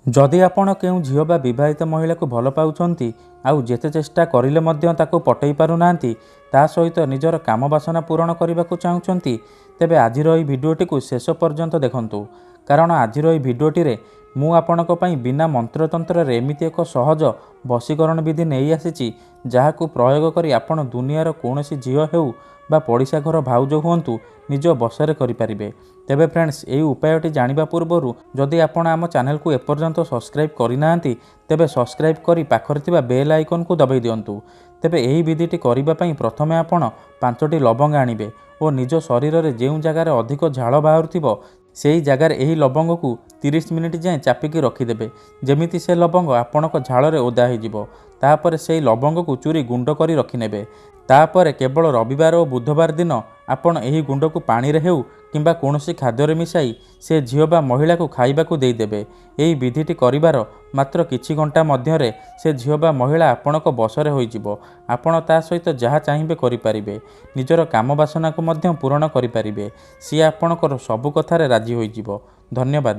जदि आपण केउं झियो बा विवाहित महिला को भल पाउछंती आउ जेते चेष्टा करिले मध्य ताको पटई पारुनांती ता सहित निजर काम बासना पूरण करने को चाहूँगी तेबे आजिर एही भिडियोटी को शेष पर्यंत देखंतु कारण आजिर एही भिडियोटी रे मु आपणक पई बिना मंत्रतंत्र रे एमिति एक सहज वशीकरण विधि नहीं आसीची जहाकू प्रयोग करी आपण दुनियार कोनोसी झियो हेउ बा पड़िशा घर भाउज हुंतु निज बसरे करिपारिबे। तेबे फ्रेंड्स एही उपायटी जानिबा पूर्वरु जदि आपण आम चैनल को एपर्यंत सब्सक्राइब करिनांती तेबे सब्सक्राइब करी पाखरे थिबा बेल आइकन को दबाई दियंतु। तेबे एही विधिटी करिबा पई प्रथमे आपण 5टी लवंग आनिबे और निज शरीर रे जेउ जगार अधिक झाल बाहुथिबो सेही जगार एही लवंग को 30 मिनिट जाए चापिकी रखिदेबे जेमिति से लवंग आपणक झाल ओदा हो तापर से लवंग को चूरी गुंड करी रखिनेबे। तापर केवल रविवार और बुधवार दिन आपण एही गुंड को पानी रे हेउ किंबा कोनोसी खाद्य मिसाई से झियो बा महिला को खाइबा को देदेबे। एही विधिटी करिवार मात्र किछि घंटा मध्यरे से झियो बा महिला आपणक बसरे होइजिवो। आपण ता सहित जहा चाहिबे करि परिबे निजर काम बासना को मध्य पूर्ण करि परिबे। सी आपणकर सबु कथारे राजी होइजिवो। धन्यवाद।